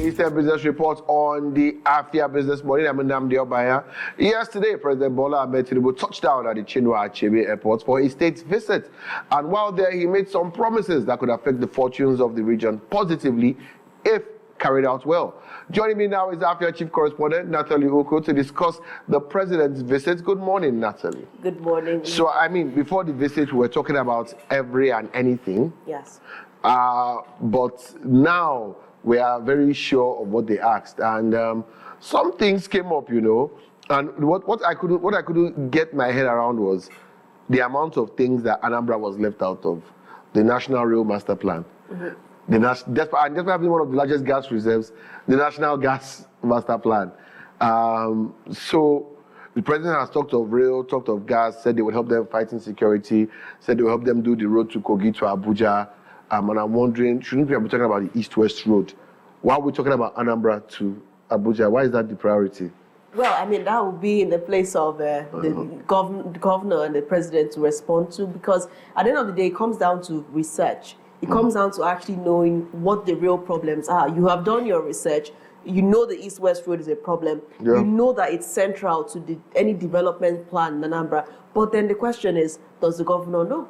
Eastern Business Report on the Afia Business Morning. I'm Anambra. Yesterday, President Bola Ahmed Tinubu touched down at the Chinua Achebe Airport for a state visit. And while there, he made some promises that could affect the fortunes of the region positively if carried out well. Joining me now is Afia Chief Correspondent Nathalie Ukwu to discuss the President's visit. Good morning, Nathalie. Good morning. So, before the visit, we were talking about every and anything. Yes. But now we are very sure of what they asked, and some things came up, and what I couldn't get my head around was the amount of things that Anambra was left out of the National Rail Master Plan. Mm-hmm. Despite having one of the largest gas reserves, the National Gas Master Plan. So the president has talked of rail, talked of gas, said they would help them fight insecurity, said they would help them do the road to Kogi to Abuja. And I'm wondering, shouldn't we be talking about the East-West Road? Why are we talking about Anambra to Abuja? Why is that the priority? Well, that would be in the place of the governor and the president to respond to, because at the end of the day, it comes down to research. It comes down to actually knowing what the real problems are. You have done your research. You know the East-West Road is a problem. Yeah. You know that it's central to any development plan in Anambra. But then the question is, does the governor know?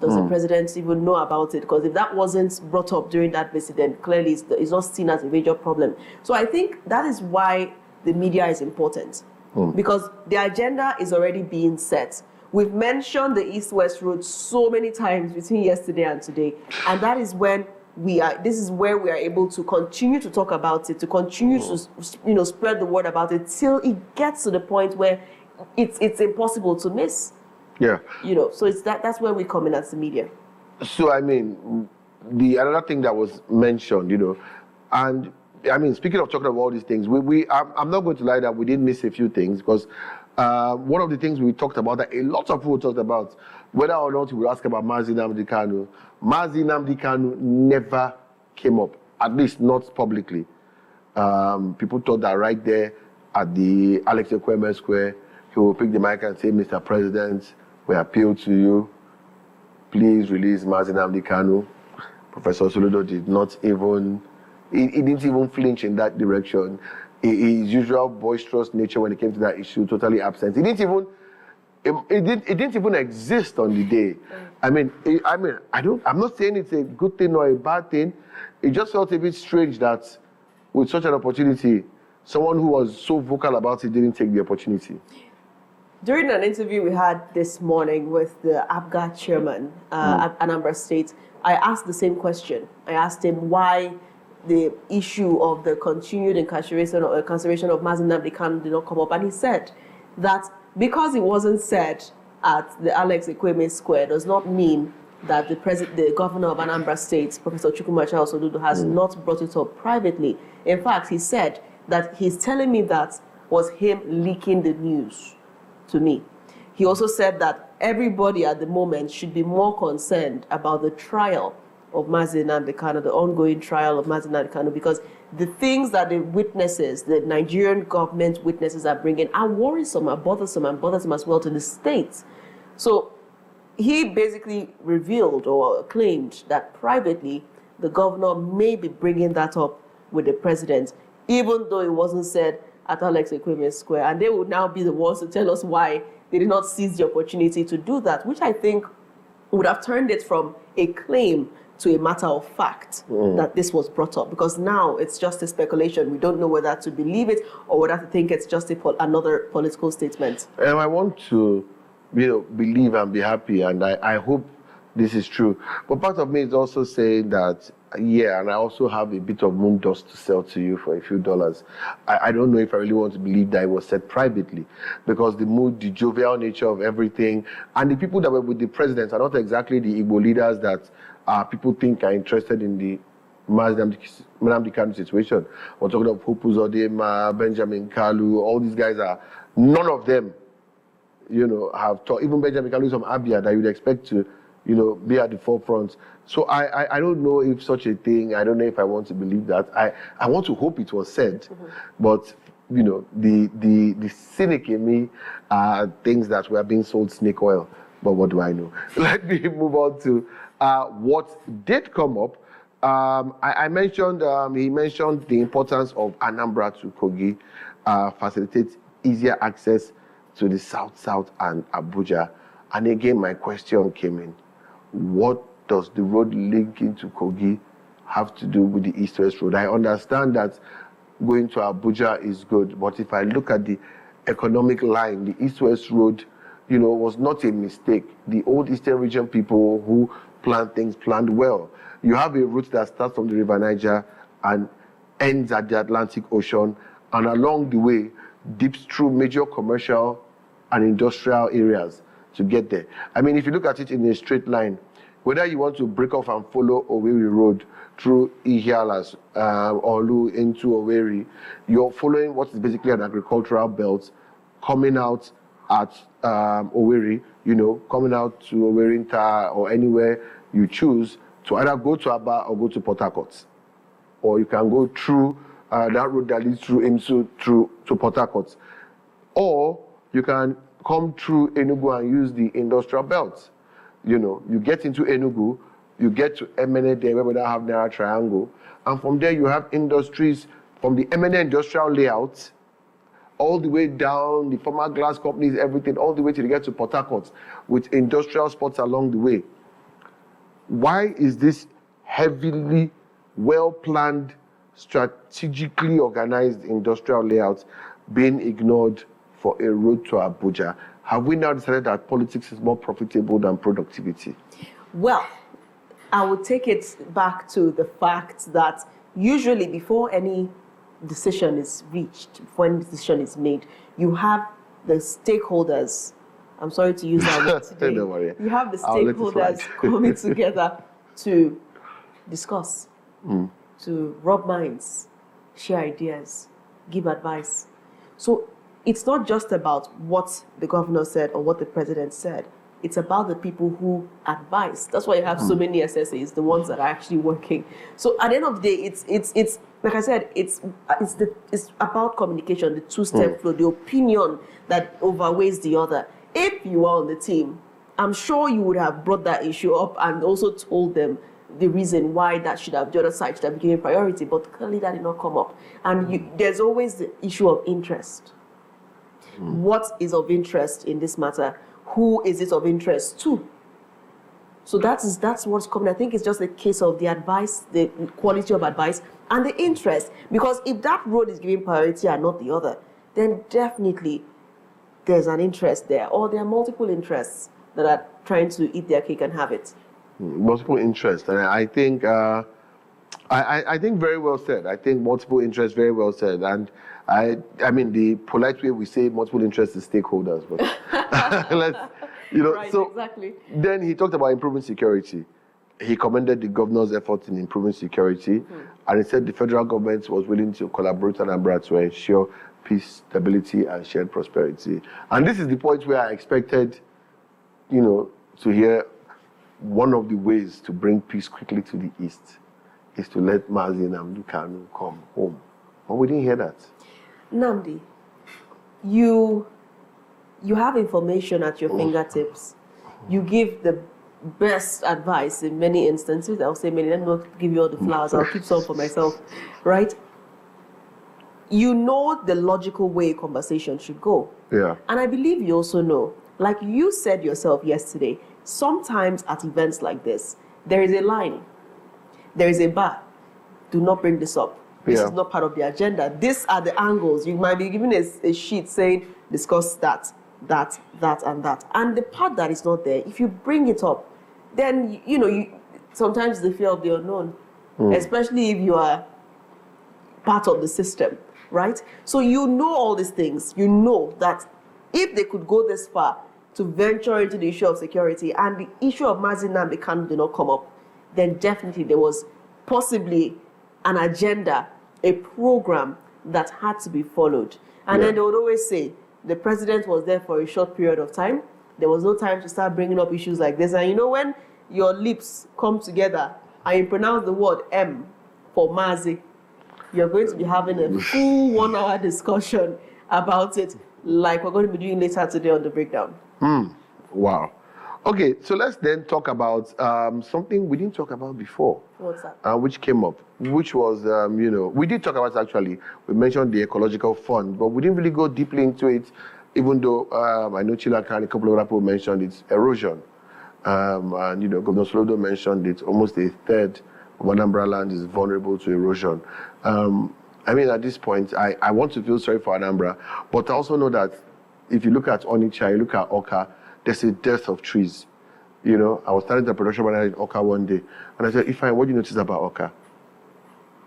Does the president even know about it? Because if that wasn't brought up during that visit, then clearly it's not seen as a major problem. So I think that is why the media is important. Because the agenda is already being set. We've mentioned the East-West Road so many times between yesterday and today. And that is when this is where we are able to continue to talk about it, to continue to spread the word about it till it gets to the point where it's impossible to miss. Yeah. So it's that's where we come in as the media. So, the another thing that was mentioned, and speaking of talking about all these things, I'm not going to lie that we did miss a few things, because one of the things we talked about, that a lot of people talked about, whether or not we would ask about Mazi Nnamdi Kanu never came up, at least not publicly. People thought that right there at the Alex Ekweme Square, he will pick the mic and say, Mr. President, we appeal to you, please release Mazi Nnamdi Kanu. Professor Soludo did not even, he didn't even flinch in that direction. His usual boisterous nature when it came to that issue, totally absent. It didn't even exist on the day. I'm not saying it's a good thing or a bad thing. It just felt a bit strange that with such an opportunity, someone who was so vocal about it didn't take the opportunity. During an interview we had this morning with the APGA chairman at Anambra State, I asked the same question. I asked him why the issue of the continued incarceration or conservation of Mazi Nnamdi Kanu did not come up. And he said that because it wasn't said at the Alex Ekweme Square does not mean that the governor of Anambra State, Professor Chinua Achebe Airport, has not brought it up privately. In fact, he said that he's telling me that was him leaking the news to me. He also said that everybody at the moment should be more concerned about the trial of Mazi Nnamdi Kanu, the ongoing trial of Mazi Nnamdi Kanu, because the things that the witnesses, the Nigerian government witnesses are bringing are worrisome, are bothersome, and bothersome as well to the state. So he basically revealed or claimed that privately the governor may be bringing that up with the president, even though it wasn't said at Alex Ekweme Square. And they would now be the ones to tell us why they did not seize the opportunity to do that, which I think would have turned it from a claim to a matter of fact that this was brought up, because now it's just a speculation. We don't know whether to believe it or whether to think it's just another political statement. I want to, believe and be happy, and I hope this is true. But part of me is also saying that, and I also have a bit of moon dust to sell to you for a few dollars. I don't know if I really want to believe that it was said privately, because the mood, the jovial nature of everything, and the people that were with the president are not exactly the Igbo leaders that people think are interested in the Mazi Nnamdi Kanu situation. We're talking of Hope Uzodinma, Benjamin Kalu, all these guys none of them, have taught, even Benjamin Kalu is from Afia, that you'd expect to, be at the forefront. So I don't know if such a thing, I don't know if I want to believe that. I want to hope it was said, but, the cynic in me thinks that we are being sold snake oil. But what do I know? Let me move on to what did come up I mentioned, he mentioned the importance of Anambra to Kogi, facilitate easier access to the South and Abuja. And again, my question came in. What does the road linking to Kogi have to do with the East-West Road? I understand that going to Abuja is good, but if I look at the economic line, the East-West Road, was not a mistake. The old Eastern region people who planned things planned well. You have a route that starts from the River Niger and ends at the Atlantic Ocean, and along the way dips through major commercial and industrial areas to get there. I mean, if you look at it in a straight line, whether you want to break off and follow Owerri Road through Ihialas, Olu into Owerri, you're following what is basically an agricultural belt coming out at Owerri, coming out to Owerinta or anywhere you choose to either go to Aba or go to Port Harcourt. Or you can go through that road that leads through to Port Harcourt. Or you can come through Enugu and use the industrial belt. You get into Enugu, you get to Emene there where we don't have Naira Triangle, and from there you have industries from the Emene industrial layout all the way down, the former glass companies, everything, all the way till you get to Port Harcourt with industrial spots along the way. Why is this heavily well-planned, strategically organized industrial layout being ignored for a road to Abuja? Have we now decided that politics is more profitable than productivity? Well, I would take it back to the fact that usually before any decision is reached, before any decision is made, you have the stakeholders. I'm sorry to use that word today. Don't worry. You have the stakeholders coming together to discuss, to rub minds, share ideas, give advice. So it's not just about what the governor said or what the president said. It's about the people who advise. That's why you have so many SSAs, the ones that are actually working. So at the end of the day, it's like I said, it's about communication, the two-step flow, the opinion that overweighs the other. If you are on the team, I'm sure you would have brought that issue up and also told them the reason why that should have, the other side should have given priority, but clearly that did not come up. And there's always the issue of interest. What is of interest in this matter? Who is it of interest to? So that's what's coming. I think it's just a case of the advice, the quality of advice, and the interest. Because if that road is given priority and not the other, then definitely there's an interest there, or there are multiple interests that are trying to eat their cake and have it. Multiple interests, and I think I think very well said. I think multiple interests, very well said. And I mean, the polite way we say multiple interests is stakeholders, but let's, Right, so exactly. Then he talked about improving security. He commended the governor's efforts in improving security, and he said the federal government was willing to collaborate with Anambra to ensure peace, stability, and shared prosperity. And this is the point where I expected, to hear one of the ways to bring peace quickly to the East is to let Mazi Nnamdi Kanu come home. But we didn't hear that. Nnamdi, you have information at your fingertips. You give the best advice in many instances. I'll say many, let me not give you all the flowers. I'll keep some for myself, right? You know the logical way conversation should go. Yeah. And I believe you also know, like you said yourself yesterday, sometimes at events like this, there is a line, there is a bar. Do not bring this up. This is not part of the agenda. These are the angles. You might be given a sheet saying, discuss that, and that. And the part that is not there, if you bring it up, then, sometimes the fear of the unknown, especially if you are part of the system, right? So you know all these things. You know that if they could go this far to venture into the issue of security and the issue of Mazi Nnamdi Kanu did not come up, then definitely there was possibly an agenda, a program that had to be followed. And then they would always say, the president was there for a short period of time. There was no time to start bringing up issues like this. And when your lips come together and you pronounce the word M for Mazi, you're going to be having a full 1 hour discussion about it, like we're going to be doing later today on The Breakdown. Wow. Okay, so let's then talk about something we didn't talk about before. What's that? Which came up, which was, we did talk about it actually. We mentioned the ecological fund, but we didn't really go deeply into it, even though I know Chilaka and a couple of other people mentioned it's erosion. And, Governor Soludo mentioned it, almost a third of Anambra land is vulnerable to erosion. At this point, I want to feel sorry for Anambra, but I also know that if you look at Onitsha, you look at Oka, there's a dearth of trees. I was starting the production manager in Oka one day, and I said, Ifeanyi, what do you notice about Oka?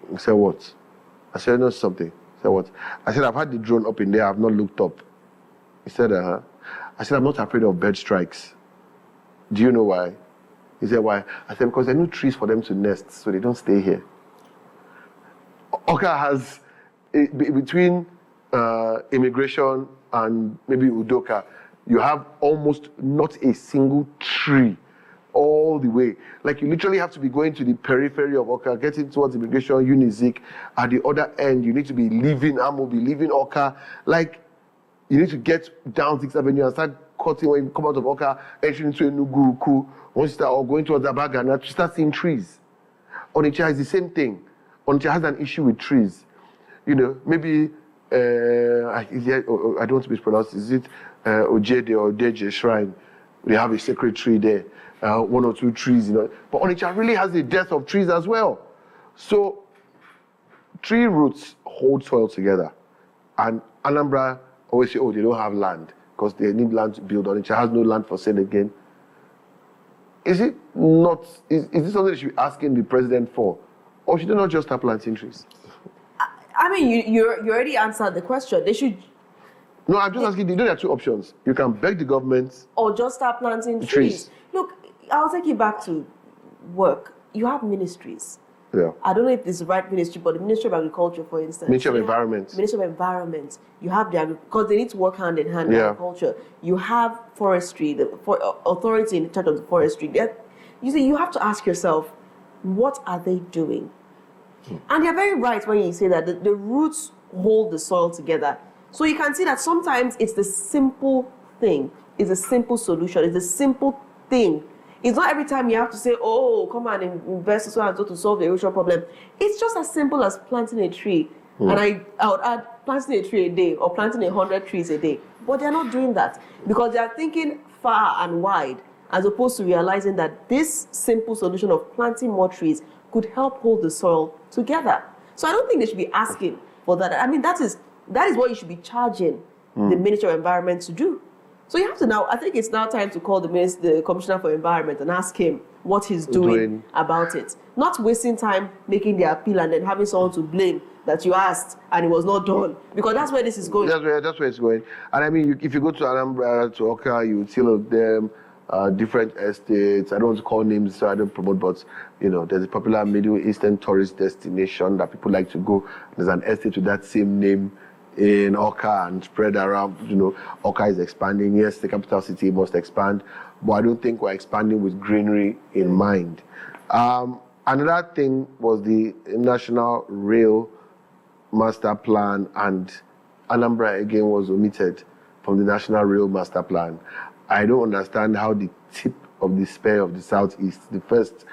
He said, what? I said, no, something. He said, what? I said, I've had the drone up in there, I've not looked up. He said, uh-huh. I said, I'm not afraid of bird strikes. Do you know why? He said, why? I said, because there are no trees for them to nest, so they don't stay here. Oka has, between immigration and maybe Udoka, you have almost not a single tree all the way. Like, you literally have to be going to the periphery of Oka, getting towards immigration, Unizik. At the other end, you need to be leaving Amobi, leaving Oka. Like, you need to get down 6th Avenue and start cutting when you come out of Oka, entering into Enugu, Ukwu, once you start, or going towards Abagana, to start seeing trees. Onitsha is the same thing. Onitsha has an issue with trees. Maybe, I don't want to mispronounce, is it Ojede or Deje Shrine? They have a sacred tree there, 1 or 2 trees, But Onitsha really has a dearth of trees as well. So, tree roots hold soil together. And Anambra always say, they don't have land because they need land to build. Onitsha has no land for sale again. Is it not, is this something they should be asking the president for? Or should they not just start planting trees? You already answered the question. They should... No, I'm just asking, there are 2 options. You can beg the government... Or just start planting trees. Look, I'll take you back to work. You have ministries. Yeah. I don't know if it's the right ministry, but the Ministry of Agriculture, for instance. Ministry of Environment. Ministry of Environment. You have because they need to work hand in hand with agriculture. You have forestry, the authority in charge of the forestry. You see, you have to ask yourself, what are they doing? And you're very right when you say that the roots hold the soil together. So you can see that sometimes it's the simple thing, it's a simple solution, it's a simple thing. It's not every time you have to say, come and invest so and so to solve the erosion problem. It's just as simple as planting a tree. And I would add planting a tree a day or planting 100 trees a day. But they're not doing that because they are thinking far and wide as opposed to realizing that this simple solution of planting more trees could help hold the soil together. So I don't think they should be asking for that. That is what you should be charging the Ministry of Environment to do. So you have to now, I think it's now time to call the Commissioner for Environment and ask him what he's doing about it. Not wasting time making the appeal and then having someone to blame that you asked and it was not done. Because that's where this is going. That's where it's going. And if you go to Anambra, to Oka, you would see of them, different estates. I don't want to call names, so I don't promote, but there's a popular Middle Eastern tourist destination that people like to go. There's an estate with that same name in Oka and spread around. Oka is expanding. Yes, the capital city must expand, but I don't think we're expanding with greenery in mind. Another thing was the National Rail Master Plan, and Anambra again was omitted from the National Rail Master Plan. I don't understand how the tip of the spear of the Southeast, the first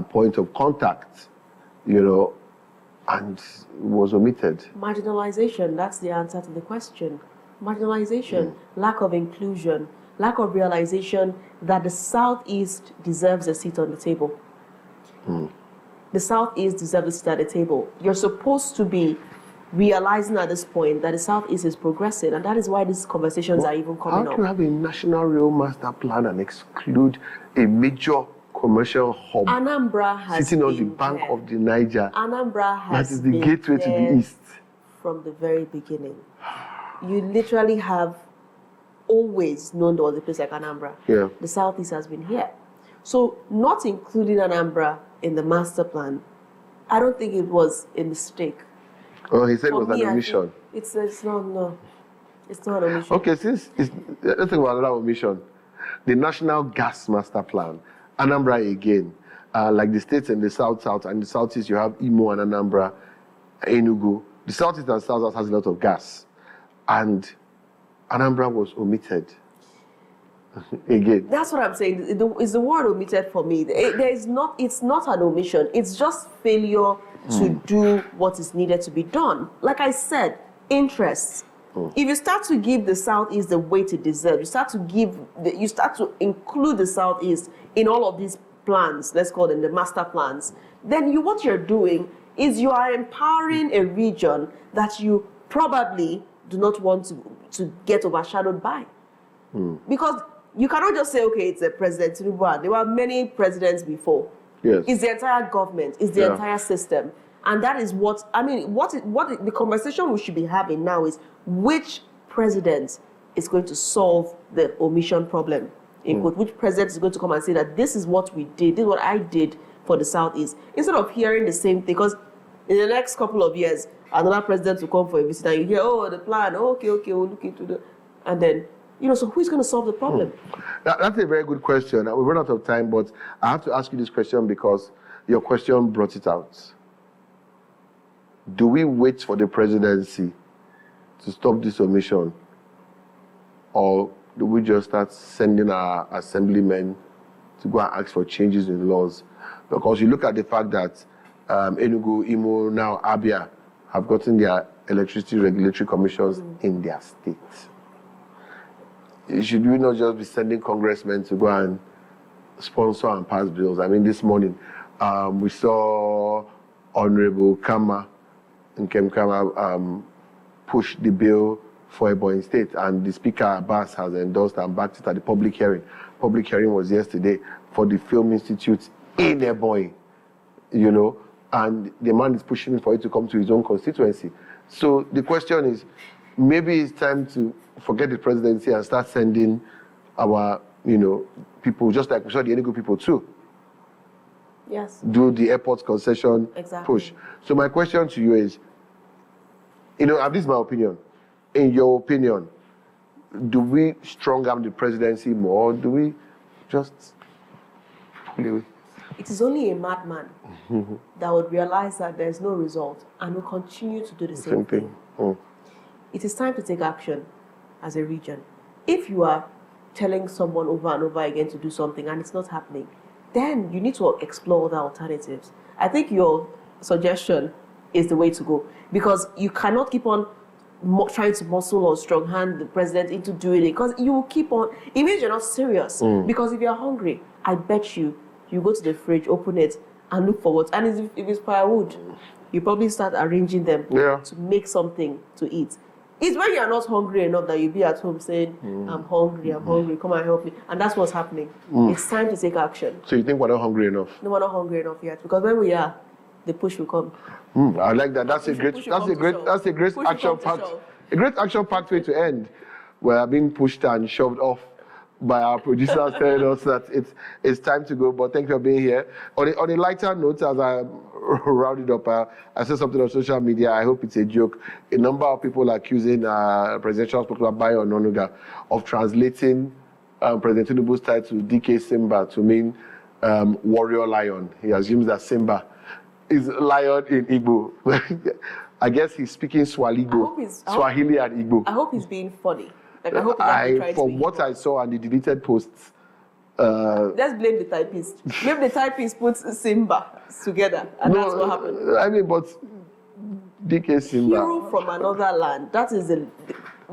point of contact, and was omitted. Marginalization, that's the answer to the question. Marginalization, lack of inclusion, lack of realization that the Southeast deserves a seat on the table. The Southeast deserves a seat at the table. You're supposed to be realizing at this point that the Southeast is progressing, and that is why these conversations are even coming up. How can you have a National Rail Master Plan and exclude a major commercial hub Anambra has sitting on the bank of the Niger? Anambra has that is the gateway to the east. From the very beginning. You literally have always known there was a place like Anambra. Yeah. The Southeast has been here. So not including Anambra in the master plan, I don't think it was a mistake. Oh, he said it was an omission. It's not an omission. Okay, let's talk about another omission. The National Gas Master Plan. Anambra again. Like the states in the south and the southeast, you have Imo and Anambra, Enugu. The southeast and south has a lot of gas. And Anambra was omitted. again. That's what I'm saying. Is the word omitted for me. It's not an omission. It's just failure to do what is needed to be done. Like I said, interests. If you start to give the Southeast the weight it deserves, you start to include the Southeast in all of these plans, let's call them the master plans, then what you're doing is you are empowering a region that you probably do not want to get overshadowed by. Because you cannot just say, okay, it's a President Tinubu, and there were many presidents before. Yes. It's the entire government, it's the entire system. And that is what the conversation we should be having now is which president is going to solve the omission problem. Which president is going to come and say that this is what we did, this is what I did for the Southeast. Instead of hearing the same thing, because in the next couple of years, another president will come for a visit and you hear, oh, the plan, okay, we'll look into the... And then, so who's going to solve the problem? That's a very good question. We've run out of time, but I have to ask you this question because your question brought it out. Do we wait for the presidency to stop this omission, or do we just start sending our assemblymen to go and ask for changes in laws? Because you look at the fact that Enugu, Imo, now Afia have gotten their electricity regulatory commissions in their state. Should we not just be sending congressmen to go and sponsor and pass bills? I mean, this morning we saw Honorable Kama push the bill for Ebonyi State, and the Speaker Abbas has endorsed and backed it at the public hearing. Public hearing was yesterday for the Film Institute in Ebonyi, and the man is pushing for it to come to his own constituency. So the question is, maybe it's time to forget the presidency and start sending our, people, just like we saw the Enugu people too. Yes. Do the airport concession push. So my question to you is, and this is my opinion. In your opinion, do we strong arm the presidency more, or do we just pull away? It is only a madman that would realize that there's no result and will continue to do the same thing. It is time to take action as a region. If you are telling someone over and over again to do something and it's not happening, then you need to explore other alternatives. I think your suggestion is the way to go, because you cannot keep on trying to muscle or strong hand the president into doing it, because you will keep on, it means you're not serious. Because if you're hungry, I bet you go to the fridge, open it, and look for what. And if it's firewood, you probably start arranging them to make something to eat. It's when you're not hungry enough that you'll be at home saying, I'm hungry, come and help me. And that's what's happening. It's time to take action. So you think we're not hungry enough? No, we're not hungry enough yet, because when we are, the push will come. I like that. That's a great action packed. A great action packed way to end. We're being pushed and shoved off by our producers telling us that it's time to go. But thank you for being here. On a lighter note, as I rounded up, I said something on social media. I hope it's a joke. A number of people are accusing presidential spokesman Bayo Ononuga of translating President Tinubu's title DK Simba to mean warrior lion. He assumes that Simba is lion in Igbo. I guess he's speaking Swahili and Igbo. I hope he's being funny. Like, I hope he's from what I saw on the deleted posts. Let's blame the typist. Maybe the typist puts Simba together, and that's what happened. I mean, but DK Simba. Hero from another land. That is the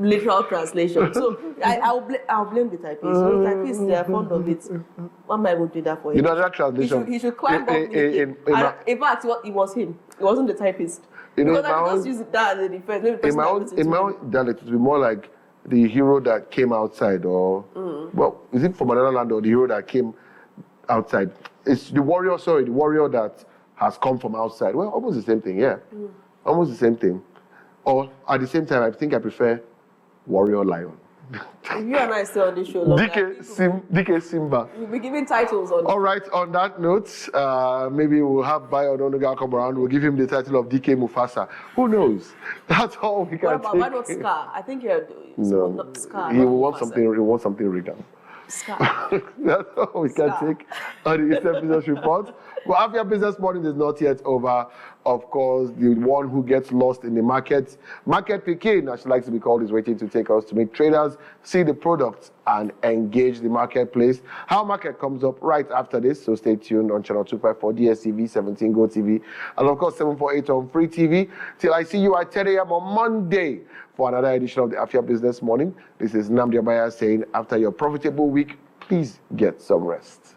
literal translation. So I'll blame the typist. The typists, they are fond of it. Why am I going to do that for him? That translation. He should climb up. In fact, it was him. It wasn't the typist. Because I could just use that as a defense. In my own dialect, it would be more like the hero that came outside, or well, is it from another land, or the hero that came outside? It's the warrior that has come from outside. Well, almost the same thing, almost the same thing. Or at the same time, I think I prefer warrior lion. If you and I stay on this show long, DK Simba. We'll be giving titles on. All right, on that note, maybe we'll have Bayo Ononuga come around. We'll give him the title of DK Mufasa. Who knows? That's all we can take. Why not Scar? I think you're not Scar. He will want something. He wants something written. Scar. That's all we can take on the Eastern Business Report. Well, Afia Business Morning is not yet over. Of course, the one who gets lost in the market Pekin, as she likes to be called, is waiting to take us to meet traders, see the products, and engage the marketplace. How market comes up right after this, so stay tuned on channel 254 DSTV, 17 Go TV, and of course 748 on Free TV. Till I see you at 10 a.m. on Monday for another edition of the Afia Business Morning. This is Nnamdi Abaya saying, after your profitable week, please get some rest.